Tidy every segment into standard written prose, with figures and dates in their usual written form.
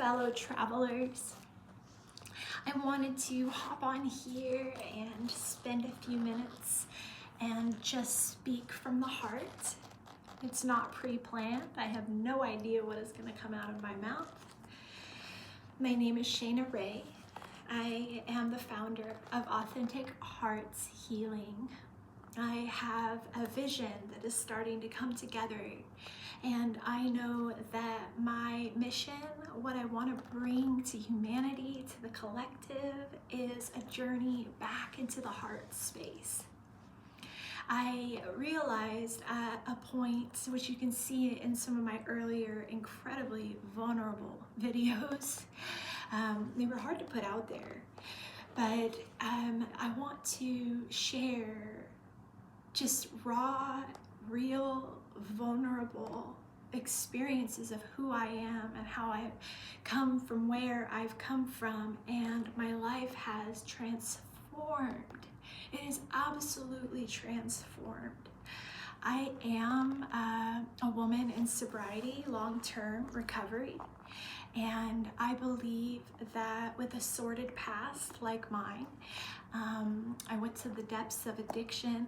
fellow travelers. I wanted to hop on here and spend a few minutes and just speak from the heart. It's not pre-planned. I have no idea what is going to come out of my mouth. My name is Shaina Rae. I am the founder of Authentic Hearts Healing. I have a vision that is starting to come together, and I know that my mission, what I want to bring to humanity, to the collective, is a journey back into the heart space. I realized at a point, which you can see in some of my earlier incredibly vulnerable videos, they were hard to put out there, but I want to share just raw, real, vulnerable experiences of who I am and how I've come from where I've come from, and my life has transformed. It is absolutely transformed. I am a woman in sobriety, long-term recovery, and I believe that with a sordid past like mine, I went to the depths of addiction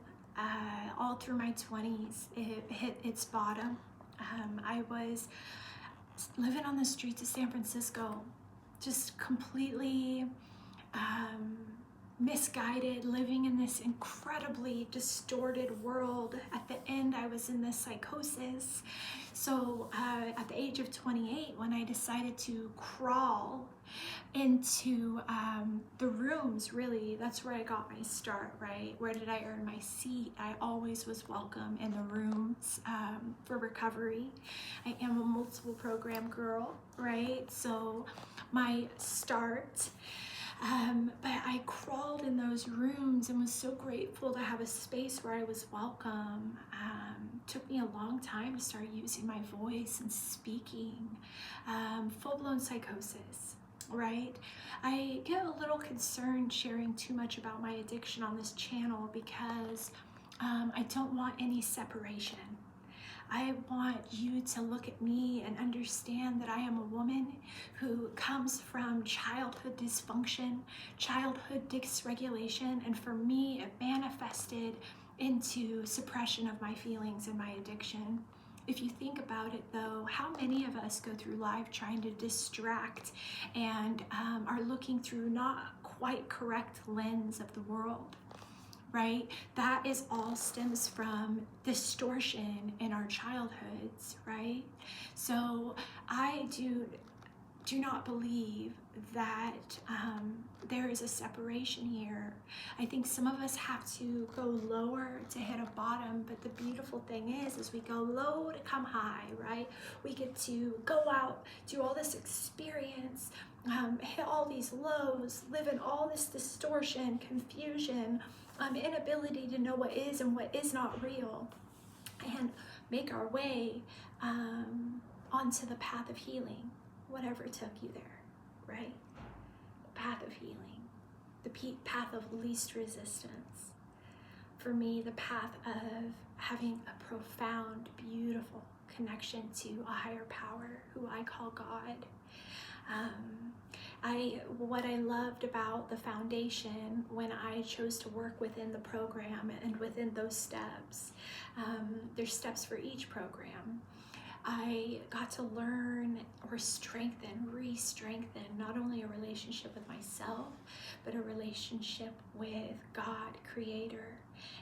all through my 20s. It hit its bottom. I was living on the streets of San Francisco, just completely misguided, living in this incredibly distorted world. At the end, I was in this psychosis. So at the age of 28, when I decided to crawl into the rooms, really, that's where I got my start, right? Where did I earn my seat? I always was welcome in the rooms for recovery. I am a multiple program girl, right? So my start, but I crawled in those rooms and was so grateful to have a space where I was welcome. Took me a long time to start using my voice and speaking. Full-blown psychosis, right? I get a little concerned sharing too much about my addiction on this channel because I don't want any separation. I want you to look at me and understand that I am a woman who comes from childhood dysfunction, childhood dysregulation, and for me, it manifested into suppression of my feelings and my addiction. If you think about it though, how many of us go through life trying to distract and are looking through not quite correct lens of the world? Right? That is all stems from distortion in our childhoods, right? So I do not believe that there is a separation here. I think some of us have to go lower to hit a bottom, but the beautiful thing is we go low to come high, right? We get to go out, do all this experience, hit all these lows, live in all this distortion, confusion, inability to know what is and what is not real, and make our way onto the path of healing, whatever took you there, right? The path of healing, the path of least resistance. For me, the path of having a profound, beautiful connection to a higher power who I call God. What I loved about the foundation when I chose to work within the program and within those steps, there's steps for each program. I got to learn or strengthen, re-strengthen, not only a relationship with myself, but a relationship with God, Creator.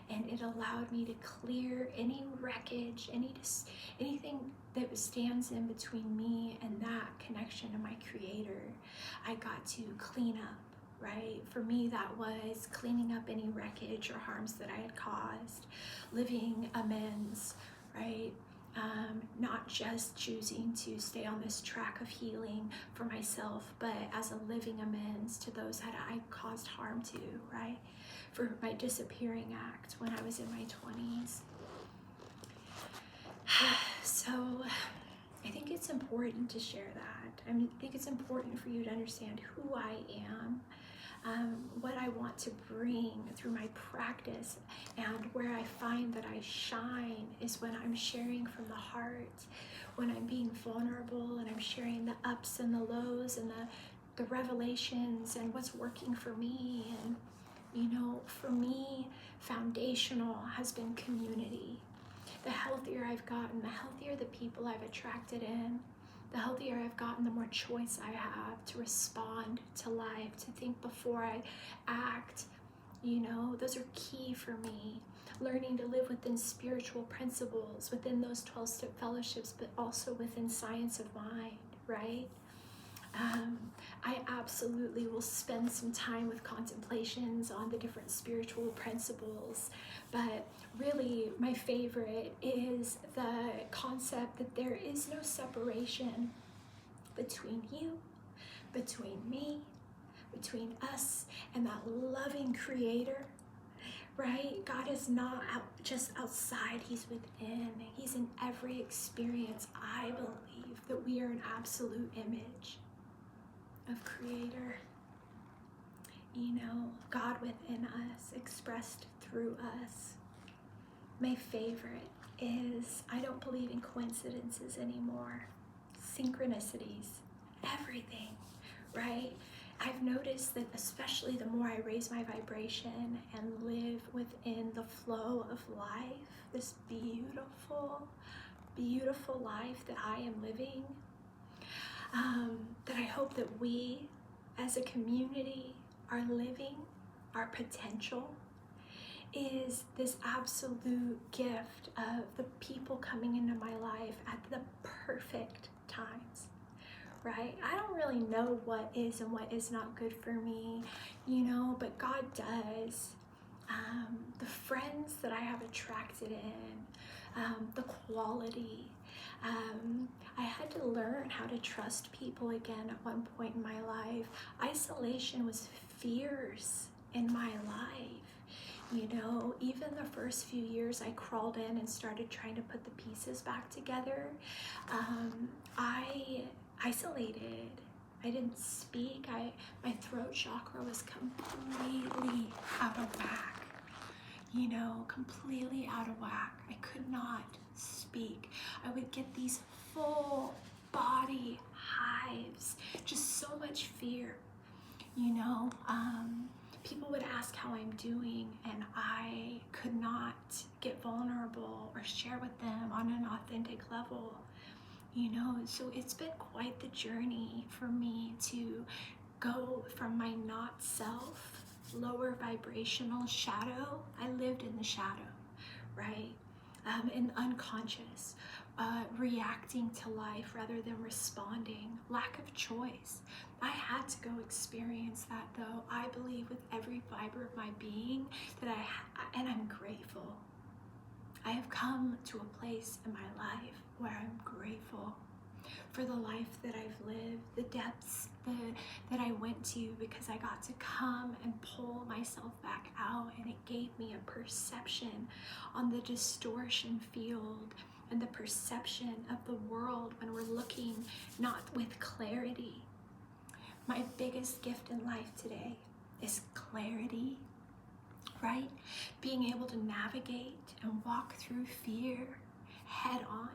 And it allowed me to clear any wreckage, anything that stands in between me and that connection to my Creator. I got to clean up, right? For me, that was cleaning up any wreckage or harms that I had caused, living amends, right? Not just choosing to stay on this track of healing for myself, but as a living amends to those that I caused harm to, right? For my disappearing act when I was in my 20s. So I think it's important to share that. I think it's important for you to understand who I am. what I want to bring through my practice, and where I find that I shine is when I'm sharing from the heart, when I'm being vulnerable and I'm sharing the ups and the lows and the revelations and what's working for me. And for me, foundational has been community. The healthier I've gotten, the healthier the people I've attracted in, the healthier I've gotten, the more choice I have to respond to life, to think before I act. Those are key for me. Learning to live within spiritual principles, within those 12-step fellowships, but also within science of mind, right? I absolutely will spend some time with contemplations on the different spiritual principles, but really my favorite is the concept that there is no separation between you, between me, between us, and that loving creator, right? God is not just outside, he's within. He's in every experience. I believe that we are an absolute image of creator, God within us, expressed through us. My favorite is, I don't believe in coincidences anymore. Synchronicities, everything, right? I've noticed that especially the more I raise my vibration and live within the flow of life, this beautiful, beautiful life that I am living, that I hope that we as a community are living, our potential, is this absolute gift of the people coming into my life at the perfect times, right? I don't really know what is and what is not good for me, but God does. The friends that I have attracted in, the quality. I had to learn how to trust people again at one point in my life. Isolation was fierce in my life. Even the first few years I crawled in and started trying to put the pieces back together, I isolated. I didn't speak. My throat chakra was completely out of whack. Completely out of whack. I could not speak. I would get these full body hives, just so much fear. People would ask how I'm doing, and I could not get vulnerable or share with them on an authentic level. So it's been quite the journey for me to go from my not self, lower vibrational shadow. I lived in the shadow, right? And unconscious, reacting to life rather than responding, lack of choice. I had to go experience that, though. I believe with every fiber of my being that and I'm grateful. I have come to a place in my life where I'm grateful for the life that I've lived, the depths that I went to, because I got to come and pull myself back out, and it gave me a perception on the distortion field and the perception of the world when we're looking not with clarity. My biggest gift in life today is clarity, right? Being able to navigate and walk through fear head on,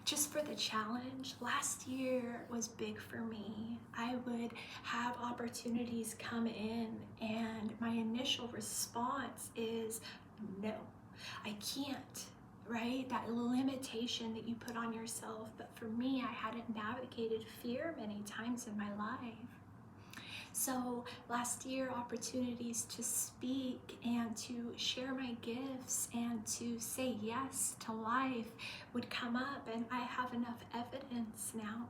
just for the challenge. Last year was big for me. I would have opportunities come in, and my initial response is no, I can't, right? That limitation that you put on yourself. But for me, I hadn't navigated fear many times in my life. So last year, opportunities to speak and to share my gifts and to say yes to life would come up, and I have enough evidence now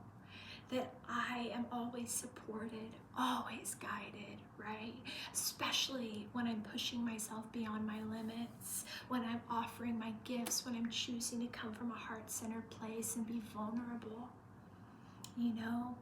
that I am always supported, always guided, right? Especially when I'm pushing myself beyond my limits, when I'm offering my gifts, when I'm choosing to come from a heart-centered place and be vulnerable. you know?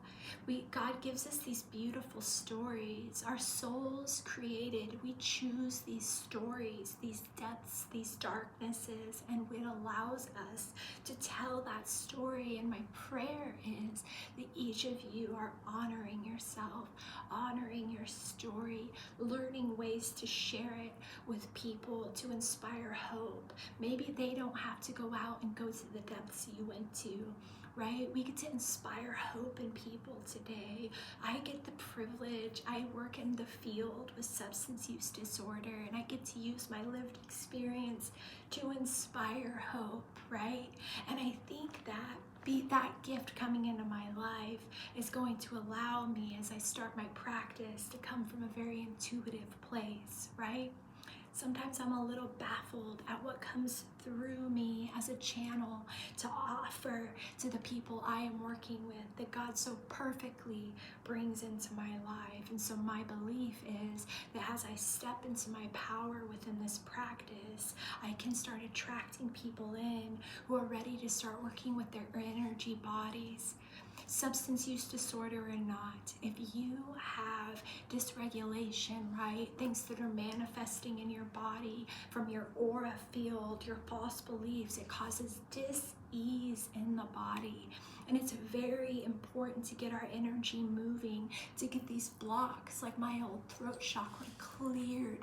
God gives us these beautiful stories. Our souls created. We choose these stories, these depths, these darknesses, and it allows us to tell that story. And my prayer is that each of you are honoring yourself, honoring your story, learning ways to share it with people to inspire hope. Maybe they don't have to go out and go to the depths you went to, right? We get to inspire hope in people today. I get the privilege. I work in the field with substance use disorder, and I get to use my lived experience to inspire hope, right? And I think that gift coming into my life is going to allow me, as I start my practice, to come from a very intuitive place, right? Sometimes I'm a little baffled at what comes through me as a channel to offer to the people I am working with that God so perfectly brings into my life. And so my belief is that as I step into my power within this practice, I can start attracting people in who are ready to start working with their energy bodies. Substance use disorder or not, if you have dysregulation, right, things that are manifesting in your body from your aura field, your false beliefs, it causes dis-ease in the body. And it's very important to get our energy moving, to get these blocks, like my old throat chakra, cleared,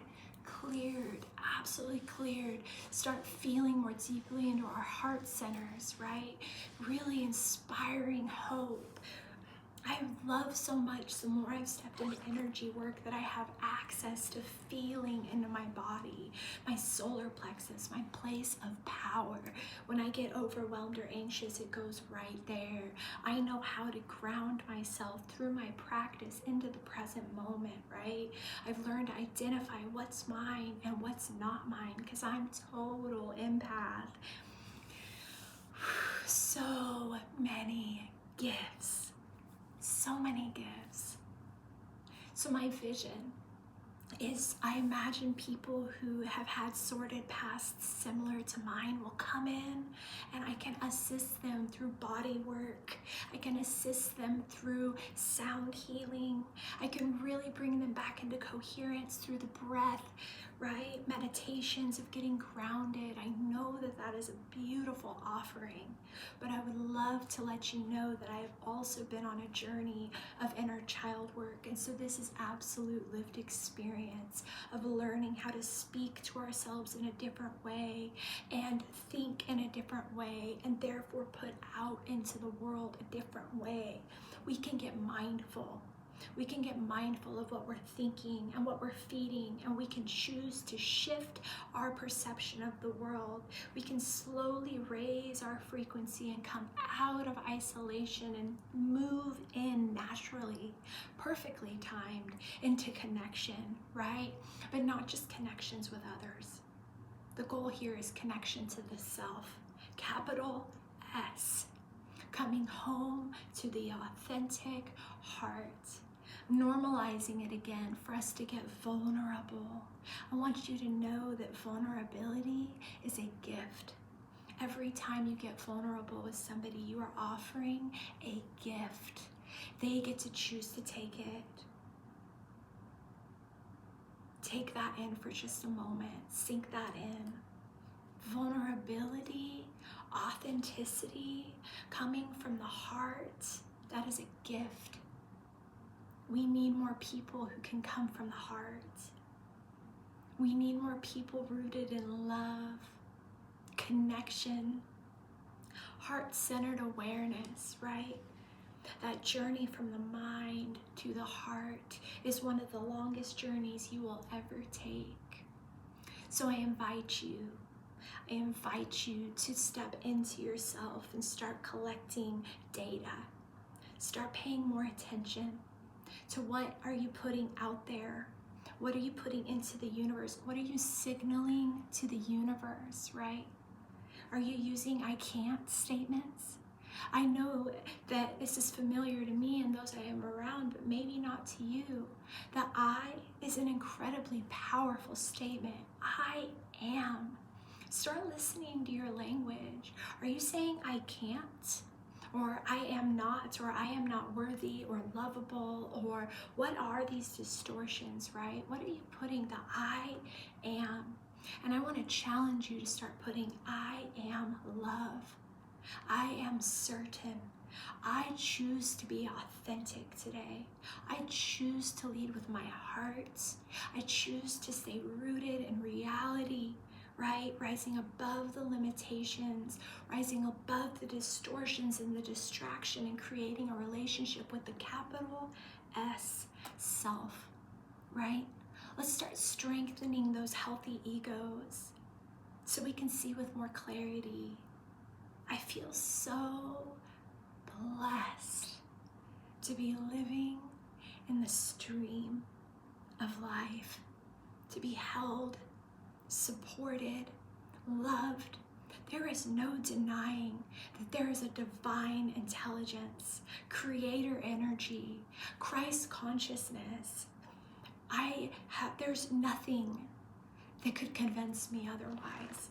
absolutely cleared. Start feeling more deeply into our heart centers, right? Really inspiring hope. I love so much, the more I've stepped into energy work, that I have access to feeling into my body, my solar plexus, my place of power. When I get overwhelmed or anxious, it goes right there. I know how to ground myself through my practice into the present moment, right? I've learned to identify what's mine and what's not mine, because I'm total empath. So many gifts. So many gifts. So my vision is, I imagine people who have had sordid pasts similar to mine will come in, and I can assist them through body work. I can assist them through sound healing. I can really bring them back into coherence through the breath, right? Meditations of getting grounded. I know that that is a beautiful offering, but I would love to let you know that I have also been on a journey of inner child work. And so this is absolute lived experience of learning how to speak to ourselves in a different way and think in a different way, and therefore put out into the world a different way. We can get mindful. We can get mindful of what we're thinking and what we're feeding, and we can choose to shift our perception of the world. We can slowly raise our frequency and come out of isolation and move in naturally, perfectly timed, into connection, right? But not just connections with others. The goal here is connection to the self, capital S, coming home to the authentic heart. Normalizing it again for us to get vulnerable. I want you to know that vulnerability is a gift. Every time you get vulnerable with somebody, you are offering a gift. They get to choose to take it. Take that in for just a moment. Sink that in. Vulnerability, authenticity, coming from the heart, that is a gift. We need more people who can come from the heart. We need more people rooted in love, connection, heart-centered awareness, right? That journey from the mind to the heart is one of the longest journeys you will ever take. So I invite you to step into yourself and start collecting data. Start paying more attention to what are you putting out there? What are you putting into the universe? What are you signaling to the universe, right? Are you using I can't statements? I know that this is familiar to me and those I am around, but maybe not to you. The I is an incredibly powerful statement. I am. Start listening to your language. Are you saying I can't? or I am not, or I am not worthy or lovable, or what are these distortions, right? What are you putting the I am? And I want to challenge you to start putting I am love. I am certain. I choose to be authentic today. I choose to lead with my heart. I choose to stay rooted in reality, right? Rising above the limitations, rising above the distortions and the distraction, and creating a relationship with the capital S self, right? Let's start strengthening those healthy egos so we can see with more clarity. I feel so blessed to be living in the stream of life, to be held, supported, loved. There is no denying that there is a divine intelligence, creator energy, Christ consciousness. There's nothing that could convince me otherwise.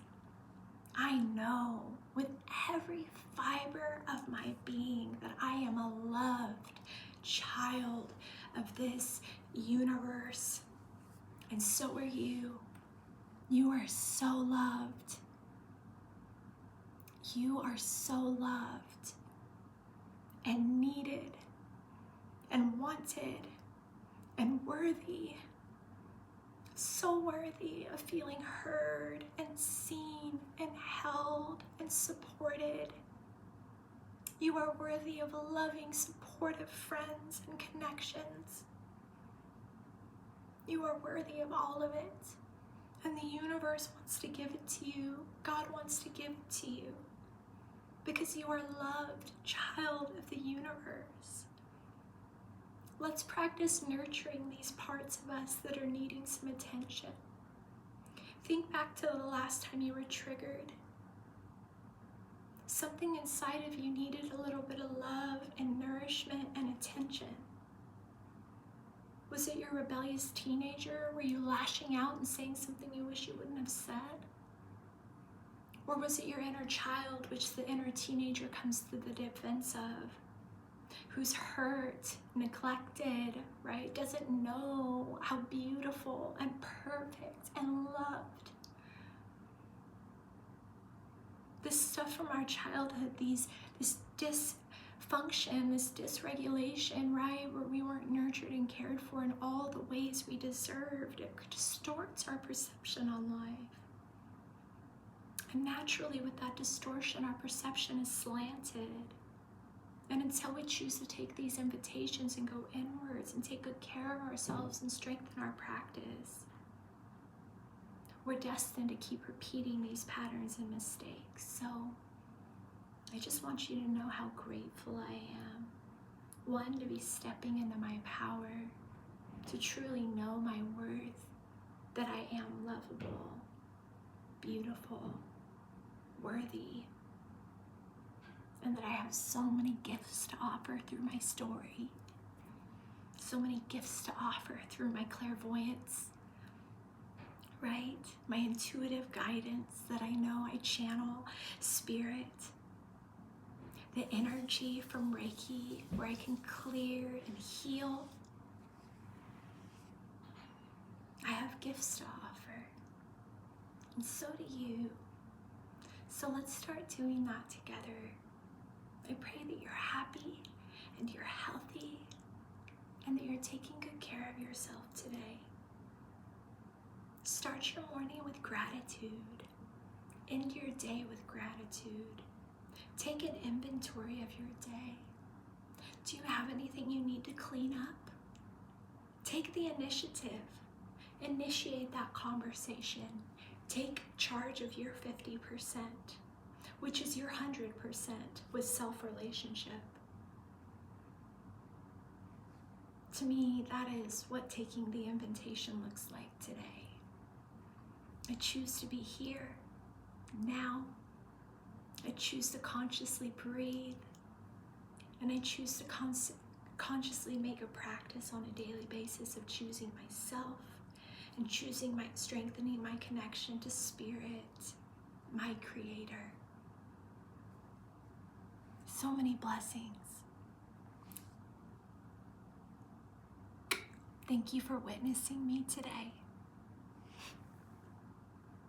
I know with every fiber of my being that I am a loved child of this universe. And so are you. You are so loved. You are so loved and needed and wanted and worthy. So worthy of feeling heard and seen and held and supported. You are worthy of loving, supportive friends and connections. You are worthy of all of it. And the universe wants to give it to you. God wants to give it to you. Because you are loved, child of the universe. Let's practice nurturing these parts of us that are needing some attention. Think back to the last time you were triggered. Something inside of you needed a little bit of love and nourishment and attention. Was it your rebellious teenager? Were you lashing out and saying something you wish you wouldn't have said? Or was it your inner child, which the inner teenager comes to the defense of? Who's hurt, neglected, right? Doesn't know how beautiful and perfect and loved. This stuff from our childhood, this dysfunction, this dysregulation, right? Where we weren't nurtured and cared for in all the ways we deserved. It distorts our perception on life. And naturally, with that distortion, our perception is slanted. And until we choose to take these invitations and go inwards and take good care of ourselves and strengthen our practice, we're destined to keep repeating these patterns and mistakes. So I just want you to know how grateful I am. One, to be stepping into my power, to truly know my worth, that I am lovable, beautiful, worthy, and that I have so many gifts to offer through my story, so many gifts to offer through my clairvoyance, right? My intuitive guidance that I know I channel spirit, the energy from Reiki where I can clear and heal. I have gifts to offer, and so do you. So let's start doing that together. I pray that you're happy and you're healthy and that you're taking good care of yourself today. Start your morning with gratitude. End your day with gratitude. Take an inventory of your day. Do you have anything you need to clean up? Take the initiative. Initiate that conversation. Take charge of your 50%. Which is your 100% with self-relationship. To me, that is what taking the invitation looks like today. I choose to be here, now. I choose to consciously breathe. And I choose to consciously make a practice on a daily basis of choosing myself and strengthening my connection to spirit, my creator. so many blessings. Thank you for witnessing me today.